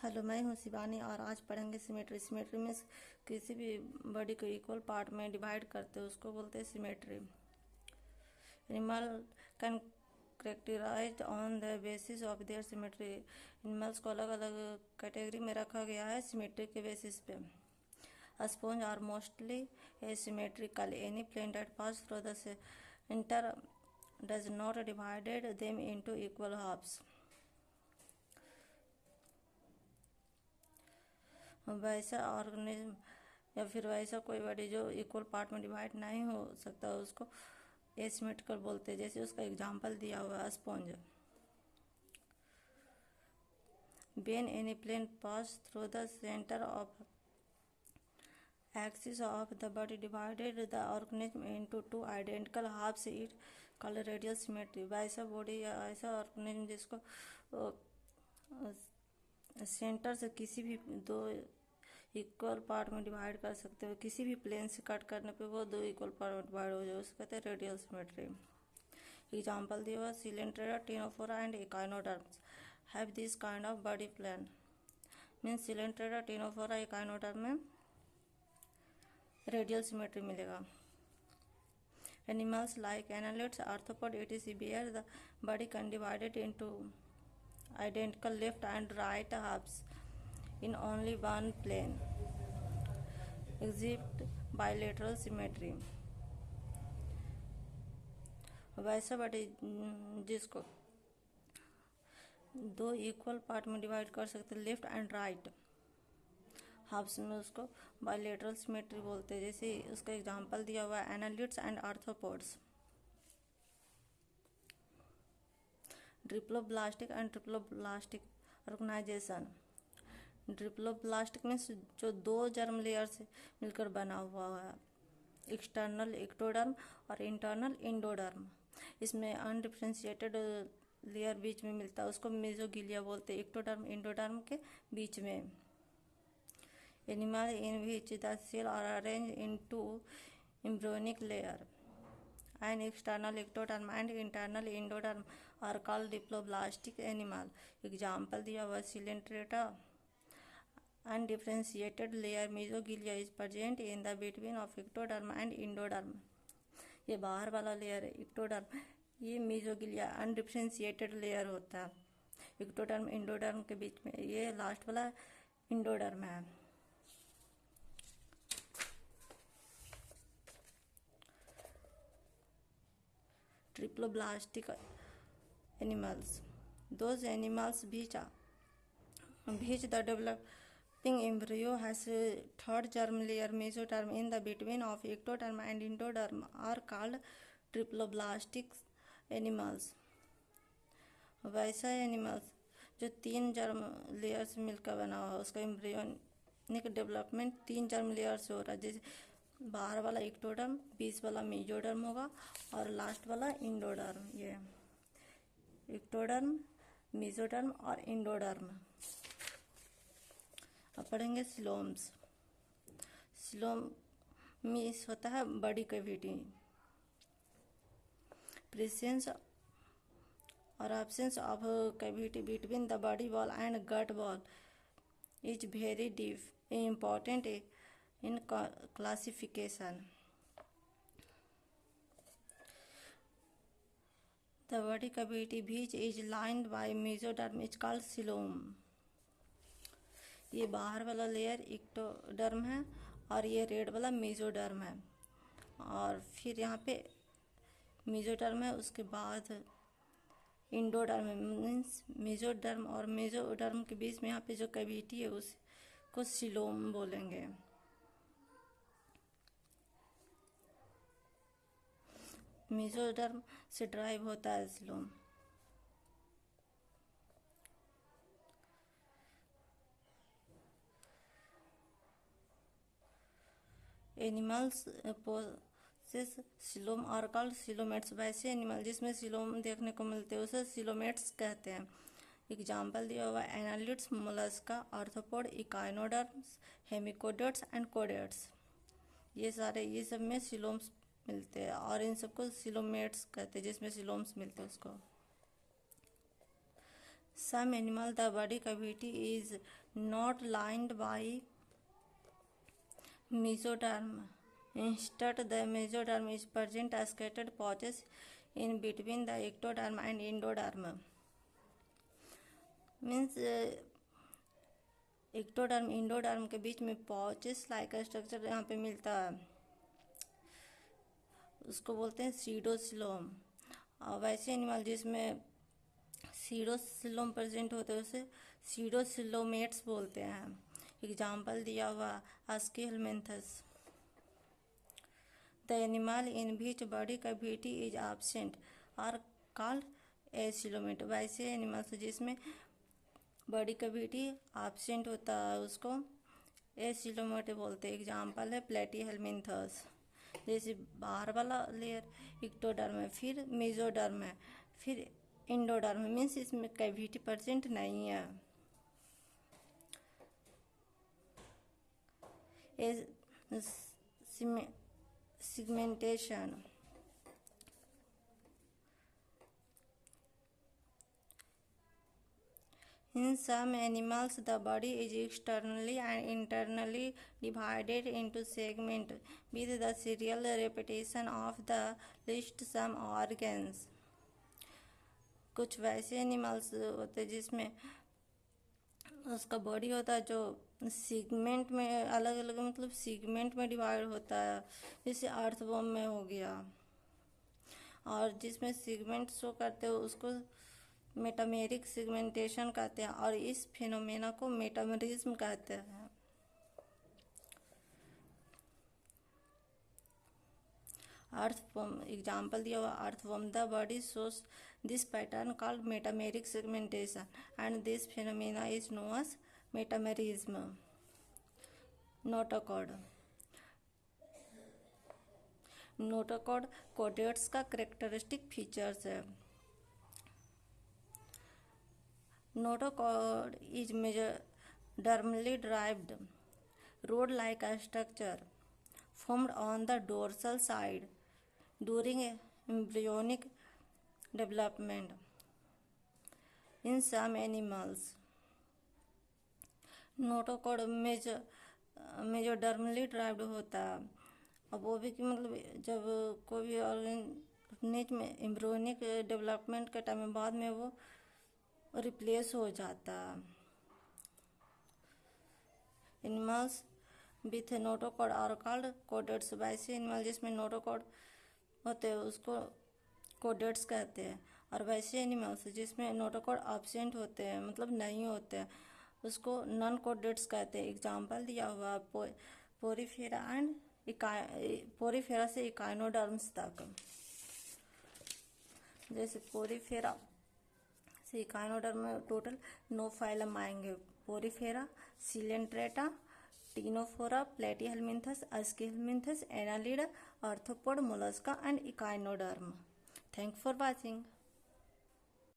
Hello, मैं हूँ शिवानी और आज पढ़ेंगे सिमेट्री। सिमेट्री मीन्स किसी भी बॉडी को इक्वल पार्ट में डिवाइड करते हैं उसको बोलते हैं symmetry. Animal can characterized on the basis of their symmetry. Animals को अलग अलग कैटेगरी में रखा गया है सिमेट्री के बेसिस पे। Sponge are mostly asymmetrical. Any plane that pass through the center does not divided them into equal halves. वैसा ऑर्गेनिज्म या फिर वैसा कोई बॉडी जो इक्वल पार्ट में डिवाइड नहीं हो सकता उसको एसिमेट्रिकल बोलते हैं। जैसे उसका एग्जांपल दिया हुआ है sponge. When any plane pass through the center of axis of the body divided the organism into two identical halves, it called radial symmetry. वैसा बॉडी या ऐसा ऑर्गेनिज्म जिसको सेंटर से किसी भी दो इक्वल पार्ट में डिवाइड कर सकते हो, किसी भी प्लेन से कट करने पे वो दो इक्वल पार्ट में डिवाइड हो जाए, उसको कहते हैं रेडियल सिमेट्री। एग्जाम्पल दिया हुआ Coelenterata, Ctenophora and echinoderms have this kind of body plan. Means Coelenterata, Ctenophora, echinoderm में रेडियल सिमेट्री मिलेगा। Animals like annelids, arthropod etc where the body can divided into identical left and right halves in only one plane exhibit bilateral symmetry. वैसा body जिसको दो equal part में divide कर सकते left and right halves में, उसको bilateral symmetry बोलते हैं। जैसे उसका एग्जांपल दिया हुआ है annelids and arthropods. Triploblastic and triploblastic organisation. Triploblastic में जो दो जर्म लेयर से मिलकर बना हुआ है, एक्सटर्नल एक्टोडर्म और इंटरनल इंडोडर्म। इसमें अनडिफरेंशिएटेड लेयर बीच में मिलता है, उसको मेसोगिलिया बोलते हैं, एक्टोडर्म इंडोडर्म के बीच में। Animal in which the cell are arrange into embryonic layer and external ectoderm and internal endoderm are called diploblastic animal. Example दिया हुआ Coelenterata, undifferentiated layer mesogilia is present in the between of ectoderm and endoderm. ये बाहर वाला layer है ectoderm, ये मेसोगिलिया undifferentiated layer होता है ectoderm endoderm के बीच में। ये लास्ट वाला इंडोडर्म है। Triploblastic animals, those animals which the developing embryo has a third germ layer mesoderm in the between of ectoderm and endoderm are called triploblastic animals. वैसा animals जो तीन जर्म लेयर से मिलकर बना हुआ है, उसका एम्ब्रियोनिक डेवलपमेंट तीन जर्म लेयर से हो रहा है। जैसे बाहर वाला एक्टोडर्म, बीच वाला मेसोडर्म होगा और लास्ट वाला इंडोडर्म। ये एक्टोडर्म, मेसोडर्म और इंडोडर्म। अब पढ़ेंगे सिलोम्स। सिलोम मीन्स होता है बॉडी कैविटी। प्रेजेंस और absence of cavity between the body wall and gut wall is very important in classification. The body cavity which is lined by mesoderm is called coelom. ये बाहर वाला layer ectoderm है और ये red वाला mesoderm है, और फिर यहाँ पे मेसोडर्म है, उसके बाद इंडोडर्म मीन्स मेसोडर्म और मेसोडर्म के बीच में यहाँ पे जो कैविटी है उसको सिलोम बोलेंगे। मेसोडर्म से ड्राइव होता है coelom. Animals possess coelom are called coelomates. वैसे एनिमल जिसमें सिलोम देखने को मिलते हैं उसे सिलोमेट्स कहते हैं। एग्जाम्पल दिया हुआ annelids, mollusca, arthropod, echinoderms, hemichordates and chordates. ये सारे ये सब में सिलोम्स मिलते हैं और इन सबको सिलोमेट्स कहते हैं, जिसमें सिलोम्स मिलते हैं उसको। some animal the body cavity is not lined by mesoderm. Instead, the mesoderm is present as scattered pouches in between the ectoderm and endoderm. Means ectoderm endoderm के बीच में पॉचेस लाइक स्ट्रक्चर यहाँ पे मिलता है, उसको बोलते हैं सीडोसिलोम। और वैसे एनिमल जिसमें सीडोसिलोम प्रेजेंट होते हैं उसे सीडोसिलोमेट्स बोलते हैं। एग्जाम्पल दिया हुआ aschelminthes. The animal in which body cavity is absent are called acoelomate. वैसे एनिमल्स जिसमें बॉडी कैविटी एब्सेंट होता है उसको एसिलोमेट बोलते हैं। एग्जाम्पल है प्लेटीहेलमिन्थस। जैसे बाहर वाला लेयर इक्टोडर्म है, फिर मेसोडर्म है, फिर इंडोडर्म है, मीन्स इसमें कैविटी प्रेजेंट नहीं है। Segmentation. In some animals, the body is externally and internally divided into segments with the serial repetition of the least some organs. कुछ वैसे एनिमल्स होते हैं जिसमें उसका बॉडी होता है जो सीगमेंट में अलग अलग मतलब सीगमेंट में डिवाइड होता है, जैसे अर्थवर्म में हो गया। और जिसमें सीगमेंट शो करते हैं उसको मेटामेरिक सेगमेंटेशन कहते हैं, और इस फिनोमेना को मेटामेरिज्म कहते हैं। अर्थवर्म एग्जाम्पल दिया हुआ earthworm. The body shows this pattern called metameric segmentation and this phenomena is known as metamerism. Notochord. Notochord chordates का कैरेक्टरिस्टिक फीचर्स है। Notochord is mesodermally derived, rod-like structure formed on the dorsal side during embryonic development. In some animals, notochord mesodermally derived होता है। अब वो भी कि मतलब जब कोई भी ऑर्गेनिज्म में एम्ब्रियोनिक डेवलपमेंट के टाइम में बाद में वो रिप्लेस हो जाता। Animals with notochord are called chordates. वैसे एनिमल जिसमें नोटोकॉड होते हैं उसको कोडेट्स कहते हैं, और वैसे एनिमल्स जिसमें नोटोकॉड एब्सेंट होते हैं मतलब नहीं होते हैं उसको नॉन कोडेट्स कहते हैं। एग्जाम्पल दिया हुआ पोरीफेरा एंड पोरीफेरा से इकाइनोडर्म्स तक। जैसे पोरीफेरा से इकाइनोडर्म में टोटल 9 फाइलम आएंगे। Porifera, coelenterata, ctenophora, platyhelminthes, aschelminthes, annelida, arthropod, mollusca and echinoderm. Thank for watching.